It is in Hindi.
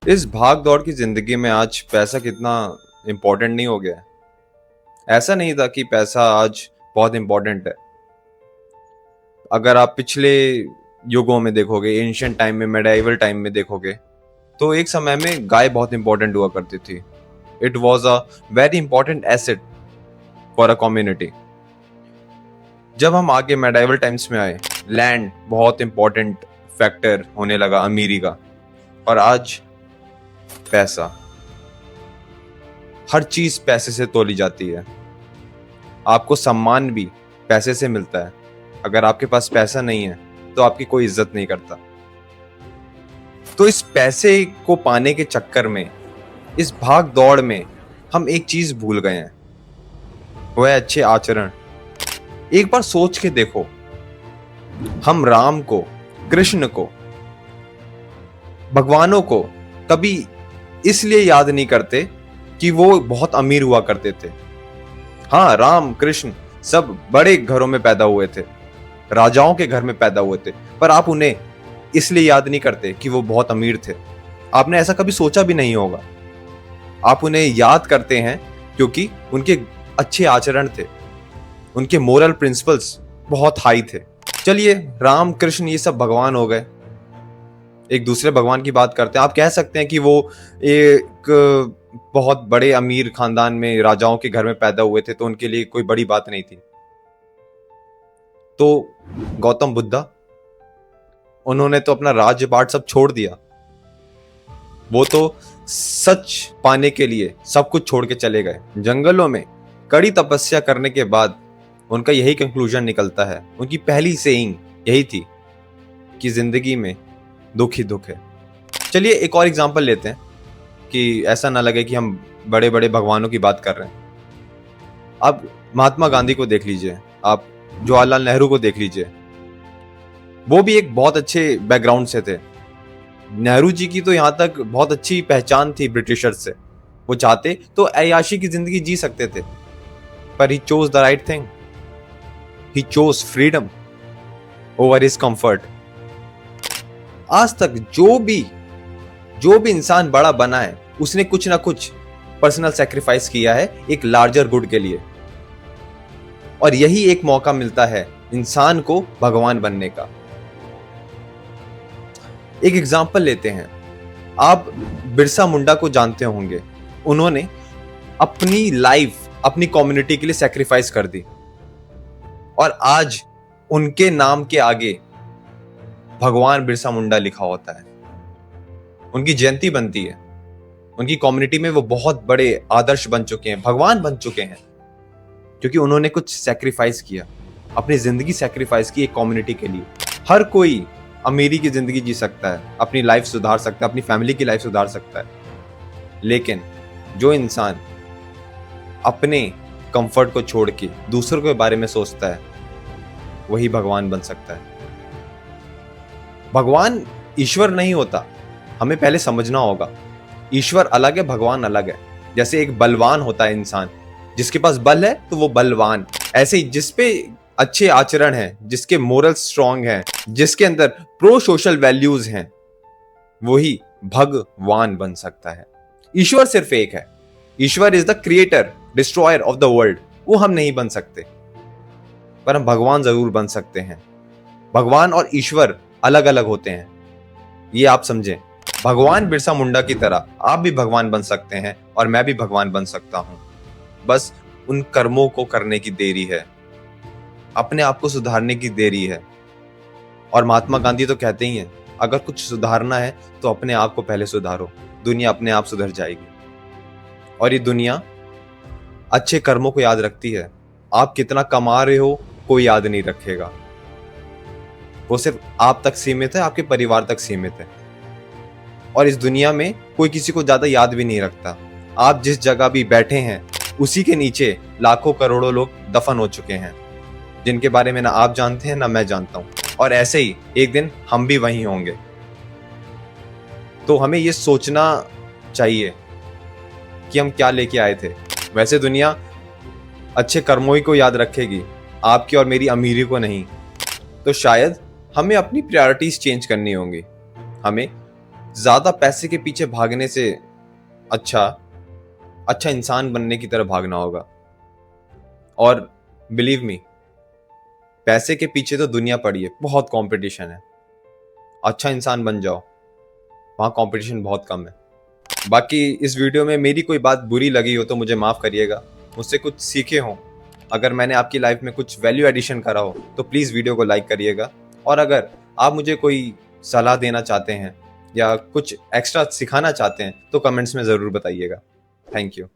इस भाग दौड़ की जिंदगी में आज पैसा कितना इम्पोर्टेंट नहीं हो गया है। ऐसा नहीं था कि पैसा आज बहुत इम्पोर्टेंट है। अगर आप पिछले युगों में देखोगे, एंशियंट टाइम में, मेडाइवल टाइम में देखोगे, तो एक समय में गाय बहुत इंपॉर्टेंट हुआ करती थी। It was a very important asset for a community. जब हम आगे मेडाइवल टाइम्स में आए, लैंड बहुत इंपॉर्टेंट फैक्टर होने लगा अमीरी का। और आज पैसा, हर चीज पैसे से तोली जाती है। आपको सम्मान भी पैसे से मिलता है। अगर आपके पास पैसा नहीं है तो आपकी कोई इज्जत नहीं करता। तो इस पैसे को पाने के चक्कर में, इस भाग दौड़ में हम एक चीज भूल गए हैं, वो है अच्छे आचरण। एक बार सोच के देखो, हम राम को, कृष्ण को, भगवानों को कभी इसलिए याद नहीं करते कि वो बहुत अमीर हुआ करते थे। हाँ, राम कृष्ण सब बड़े घरों में पैदा हुए थे, राजाओं के घर में पैदा हुए थे, पर आप उन्हें इसलिए याद नहीं करते कि वो बहुत अमीर थे। आपने ऐसा कभी सोचा भी नहीं होगा। आप उन्हें याद करते हैं क्योंकि उनके अच्छे आचरण थे, उनके मोरल प्रिंसिपल्स बहुत हाई थे। चलिए, राम कृष्ण ये सब भगवान हो गए। एक दूसरे भगवान की बात करते हैं। आप कह सकते हैं कि वो एक बहुत बड़े अमीर खानदान में, राजाओं के घर में पैदा हुए थे, तो उनके लिए कोई बड़ी बात नहीं थी। तो गौतम बुद्धा, उन्होंने तो अपना राज्य पाट सब छोड़ दिया। वो तो सच पाने के लिए सब कुछ छोड़ के चले गए जंगलों में। कड़ी तपस्या करने के बाद उनका यही कंक्लूजन निकलता है। उनकी पहली सेइंग यही थी कि जिंदगी में दुख ही दुख है। चलिए एक और एग्जांपल लेते हैं कि ऐसा ना लगे कि हम बड़े बड़े भगवानों की बात कर रहे हैं। आप महात्मा गांधी को देख लीजिए, आप जवाहरलाल नेहरू को देख लीजिए। वो भी एक बहुत अच्छे बैकग्राउंड से थे। नेहरू जी की तो यहाँ तक बहुत अच्छी पहचान थी ब्रिटिशर्स से। वो चाहते तो ऐयाशी की जिंदगी जी सकते थे, पर he chose the right thing. He chose freedom over his comfort. आज तक जो भी इंसान बड़ा बना है, उसने कुछ ना कुछ पर्सनल सैक्रिफाइस किया है एक लार्जर गुड के लिए। और यही एक मौका मिलता है इंसान को भगवान बनने का। एक एग्जाम्पल लेते हैं। आप बिरसा मुंडा को जानते होंगे। उन्होंने अपनी लाइफ अपनी कम्युनिटी के लिए सैक्रिफाइस कर दी, और आज उनके नाम के आगे भगवान बिरसा मुंडा लिखा होता है। उनकी जयंती बनती है। उनकी कम्युनिटी में वो बहुत बड़े आदर्श बन चुके हैं, भगवान बन चुके हैं, क्योंकि उन्होंने कुछ सैक्रिफाइस किया, अपनी जिंदगी सैक्रिफाइस की एक कम्युनिटी के लिए। हर कोई अमीरी की जिंदगी जी सकता है, अपनी लाइफ सुधार सकता है, अपनी फैमिली की लाइफ सुधार सकता है, लेकिन जो इंसान अपने कंफर्ट को छोड़ के दूसरों के बारे में सोचता है, वही भगवान बन सकता है। भगवान ईश्वर नहीं होता, हमें पहले समझना होगा। ईश्वर अलग है, भगवान अलग है। जैसे एक बलवान होता है इंसान, जिसके पास बल है तो वो बलवान। ऐसे ही जिसपे अच्छे आचरण हैं, जिसके मोरल स्ट्रांग हैं, जिसके अंदर प्रो सोशल वैल्यूज हैं, वही भगवान बन सकता है। ईश्वर सिर्फ एक है। ईश्वर is the creator, destroyer of the world. वो हम नहीं बन सकते, पर हम भगवान जरूर बन सकते हैं। भगवान और ईश्वर अलग अलग होते हैं, ये आप समझें। भगवान बिरसा मुंडा की तरह आप भी भगवान बन सकते हैं, और मैं भी भगवान बन सकता हूं। बस उन कर्मों को करने की देरी है, अपने आप को सुधारने की देरी है। और महात्मा गांधी तो कहते ही हैं, अगर कुछ सुधारना है तो अपने आप को पहले सुधारो, दुनिया अपने आप सुधर जाएगी। और ये दुनिया अच्छे कर्मों को याद रखती है। आप कितना कमा रहे हो कोई याद नहीं रखेगा। वो सिर्फ आप तक सीमित है, आपके परिवार तक सीमित है। और इस दुनिया में कोई किसी को ज्यादा याद भी नहीं रखता। आप जिस जगह भी बैठे हैं, उसी के नीचे लाखों करोड़ों लोग दफन हो चुके हैं, जिनके बारे में ना आप जानते हैं ना मैं जानता हूं। और ऐसे ही एक दिन हम भी वहीं होंगे। तो हमें ये सोचना चाहिए कि हम क्या लेके आए थे। वैसे दुनिया अच्छे कर्मों ही को याद रखेगी, आपकी और मेरी अमीरी को नहीं। तो शायद हमें अपनी प्रायोरिटीज चेंज करनी होंगी। हमें ज्यादा पैसे के पीछे भागने से अच्छा अच्छा इंसान बनने की तरफ भागना होगा। और बिलीव मी, पैसे के पीछे तो दुनिया पड़ी है, बहुत कंपटीशन है। अच्छा इंसान बन जाओ, वहां कंपटीशन बहुत कम है। बाकी इस वीडियो में मेरी कोई बात बुरी लगी हो तो मुझे माफ करिएगा, मुझसे कुछ सीखे हो, अगर मैंने आपकी लाइफ में कुछ वैल्यू एडिशन करा हो तो प्लीज वीडियो को लाइक करिएगा। और अगर आप मुझे कोई सलाह देना चाहते हैं या कुछ एक्स्ट्रा सिखाना चाहते हैं तो कमेंट्स में जरूर बताइएगा। Thank you.